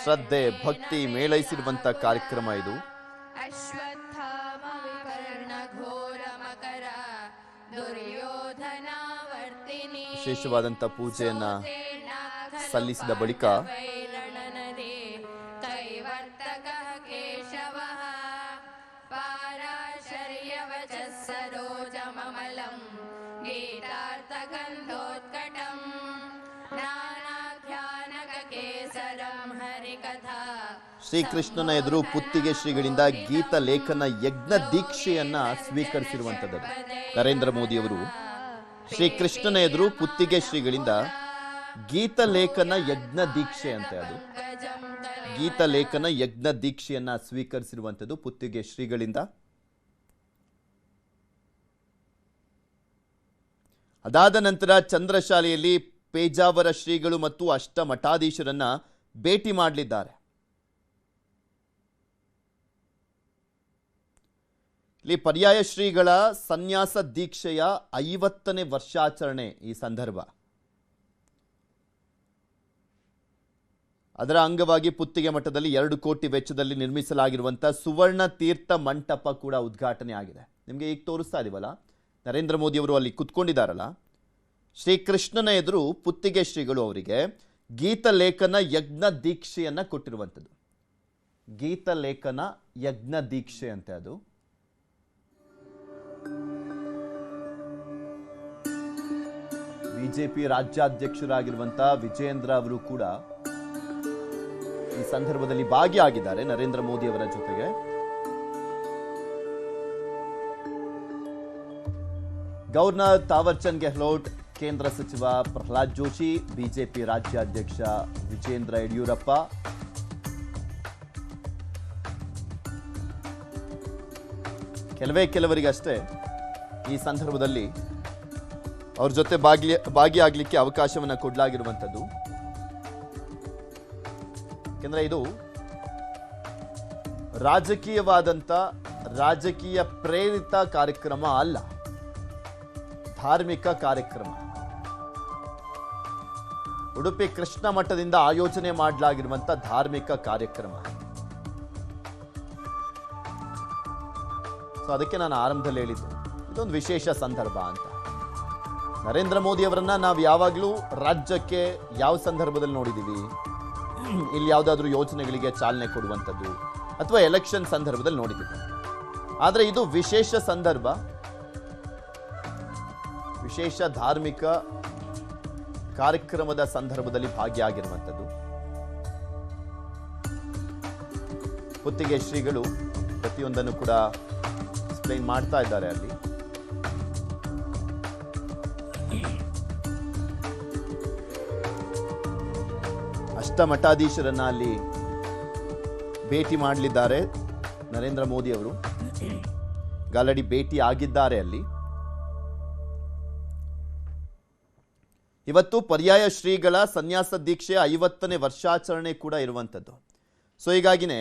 ಶ್ರದ್ಧೆ ಭಕ್ತಿ ಮೇಳೈಸಿರುವಂತ ಕಾರ್ಯಕ್ರಮ ಇದು. ವಿಶೇಷವಾದಂತ ಪೂಜೆಯನ್ನ ಸಲ್ಲಿಸಿದ ಬಳಿಕ ಶ್ರೀಕೃಷ್ಣನ ಎದುರು ಪುತ್ತಿಗೆ ಶ್ರೀಗಳಿಂದ ಗೀತ ಲೇಖನ ಯಜ್ಞ ದೀಕ್ಷೆಯನ್ನ ಸ್ವೀಕರಿಸಿರುವಂತದ್ದು. ನರೇಂದ್ರ ಮೋದಿಯವರು ಶ್ರೀಕೃಷ್ಣನ ಎದುರು ಪುತ್ತಿಗೆ ಶ್ರೀಗಳಿಂದ ಗೀತ ಲೇಖನ ಯಜ್ಞ ದೀಕ್ಷೆ ಅಂತೆ, ಅದು ಗೀತ ಲೇಖನ ಯಜ್ಞ ದೀಕ್ಷೆಯನ್ನ ಸ್ವೀಕರಿಸಿರುವಂತದ್ದು ಪುತ್ತಿಗೆ ಶ್ರೀಗಳಿಂದ. ಅದಾದ ನಂತರ ಚಂದ್ರಶಾಲೆಯಲ್ಲಿ ಪೇಜಾವರ ಶ್ರೀಗಳು ಮತ್ತು ಅಷ್ಟ ಮಠಾಧೀಶರನ್ನ ಭೇಟಿ ಮಾಡಲಿದ್ದಾರೆ. ಇಲ್ಲಿ ಪರ್ಯಾಯ ಶ್ರೀಗಳ ಸನ್ಯಾಸ ದೀಕ್ಷೆಯ 50ನೇ ವರ್ಷಾಚರಣೆ ಈ ಸಂದರ್ಭ. ಅದರ ಅಂಗವಾಗಿ ಪುತ್ತಿಗೆ ಮಠದಲ್ಲಿ 2 ಕೋಟಿ ವೆಚ್ಚದಲ್ಲಿ ನಿರ್ಮಿಸಲಾಗಿರುವಂತಹ ಸುವರ್ಣ ತೀರ್ಥ ಮಂಟಪ ಕೂಡ ಉದ್ಘಾಟನೆ ಆಗಿದೆ. ನಿಮಗೆ ಈಗ ತೋರಿಸ್ತಾ ಇದೀವಲ್ಲ, ನರೇಂದ್ರ ಮೋದಿ ಅವರು ಅಲ್ಲಿ ಕುತ್ಕೊಂಡಿದ್ದಾರಲ್ಲ, ಶ್ರೀಕೃಷ್ಣನ ಎದುರು ಪುತ್ತಿಗೆ ಶ್ರೀಗಳು ಅವರಿಗೆ ಗೀತ ಲೇಖನ ಯಜ್ಞ ದೀಕ್ಷೆಯನ್ನ ಕೊಟ್ಟಿರುವಂಥದ್ದು. ಗೀತ ಲೇಖನ ಯಜ್ಞ ದೀಕ್ಷೆ ಅಂತೆ ಅದು. ಬಿಜೆಪಿ ರಾಜ್ಯಾಧ್ಯಕ್ಷರಾಗಿರುವಂತಹ ವಿಜಯೇಂದ್ರ ಅವರು ಕೂಡ ಈ ಸಂದರ್ಭದಲ್ಲಿ ಭಾಗಿಯಾಗಿದ್ದಾರೆ ನರೇಂದ್ರ ಮೋದಿ ಅವರ ಜೊತೆಗೆ. ಗವರ್ನರ್ ತಾವರ್ ಚಂದ್ ಗೆಹ್ಲೋಟ್, ಕೇಂದ್ರ ಸಚಿವ ಪ್ರಹ್ಲಾದ್ ಜೋಶಿ, ಬಿಜೆಪಿ ರಾಜ್ಯಾಧ್ಯಕ್ಷ ವಿಜೇಂದ್ರ ಯಡಿಯೂರಪ್ಪ, ಕೆಲವರಿಗಷ್ಟೇ ಈ ಸಂದರ್ಭದಲ್ಲಿ ಅವ್ರ ಜೊತೆ ಭಾಗಿಯಾಗಲಿಕ್ಕೆ ಅವಕಾಶವನ್ನು ಕೊಡಲಾಗಿರುವಂಥದ್ದು. ಯಾಕೆಂದ್ರೆ ಇದು ರಾಜಕೀಯ ಪ್ರೇರಿತ ಕಾರ್ಯಕ್ರಮ ಅಲ್ಲ, ಧಾರ್ಮಿಕ ಕಾರ್ಯಕ್ರಮ. ಉಡುಪಿ ಕೃಷ್ಣ ಮಠದಿಂದ ಆಯೋಜನೆ ಮಾಡಲಾಗಿರುವಂಥ ಧಾರ್ಮಿಕ ಕಾರ್ಯಕ್ರಮ. ಸೊ ಅದಕ್ಕೆ ನಾನು ಆರಂಭದಲ್ಲಿ ಹೇಳಿದ್ದು ಇದೊಂದು ವಿಶೇಷ ಸಂದರ್ಭ ಅಂತ. ನರೇಂದ್ರ ಮೋದಿ ಅವರನ್ನ ನಾವು ಯಾವಾಗಲೂ ರಾಜ್ಯಕ್ಕೆ ಯಾವ ಸಂದರ್ಭದಲ್ಲಿ ನೋಡಿದ್ದೀವಿ, ಇಲ್ಲಿ ಯಾವುದಾದ್ರೂ ಯೋಜನೆಗಳಿಗೆ ಚಾಲನೆ ಕೊಡುವಂಥದ್ದು ಅಥವಾ ಎಲೆಕ್ಷನ್ ಸಂದರ್ಭದಲ್ಲಿ ನೋಡಿದ್ದೀವಿ. ಆದರೆ ಇದು ವಿಶೇಷ ಸಂದರ್ಭ, ವಿಶೇಷ ಧಾರ್ಮಿಕ ಕಾರ್ಯಕ್ರಮದ ಸಂದರ್ಭದಲ್ಲಿ ಭಾಗಿಯಾಗಿರುವಂಥದ್ದು. ಪುತ್ತಿಗೆ ಶ್ರೀಗಳು ಪ್ರತಿಯೊಂದನ್ನು ಕೂಡ ಎಕ್ಸ್ಪ್ಲೈನ್ ಮಾಡ್ತಾ ಇದ್ದಾರೆ ಅಲ್ಲಿ. ಅಷ್ಟ ಮಠಾಧೀಶರನ್ನ ಅಲ್ಲಿ ಭೇಟಿ ಮಾಡಲಿದ್ದಾರೆ ನರೇಂದ್ರ ಮೋದಿ ಅವರು. ಆಲ್ರೆಡಿ ಭೇಟಿ ಆಗಿದ್ದಾರೆ ಅಲ್ಲಿ. ಇವತ್ತು ಪರ್ಯಾಯ ಶ್ರೀಗಳ ಸನ್ಯಾಸ ದೀಕ್ಷೆಯ 50ನೇ ವರ್ಷಾಚರಣೆ ಕೂಡ ಇರುವಂಥದ್ದು. ಸೊ ಹೀಗಾಗಿನೇ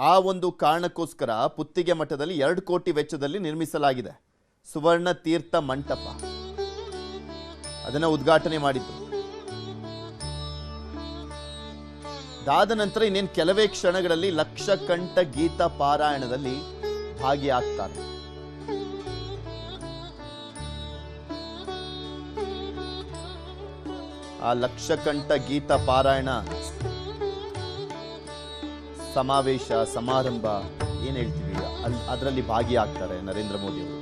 ಆ ಒಂದು ಕಾರಣಕ್ಕೋಸ್ಕರ ಪುತ್ತಿಗೆ ಮಠದಲ್ಲಿ 2 ಕೋಟಿ ವೆಚ್ಚದಲ್ಲಿ ನಿರ್ಮಿಸಲಾಗಿದೆ ಸುವರ್ಣ ತೀರ್ಥ ಮಂಟಪ. ಅದನ್ನು ಉದ್ಘಾಟನೆ ಮಾಡಿದ್ರು. ಅದಾದ ನಂತರ ಇನ್ನೇನು ಕೆಲವೇ ಕ್ಷಣಗಳಲ್ಲಿ ಲಕ್ಷಕಂಠ ಗೀತ ಪಾರಾಯಣದಲ್ಲಿ ಭಾಗಿಯಾಗ್ತಾರೆ. ಆ ಲಕ್ಷಕಂಠ ಗೀತ ಪಾರಾಯಣ ಸಮಾವೇಶ ಸಮಾರಂಭ ಏನ್ ಹೇಳ್ತೀವಿ ಅದರಲ್ಲಿ ಭಾಗಿಯಾಗ್ತಾರೆ ನರೇಂದ್ರ ಮೋದಿ ಅವರು.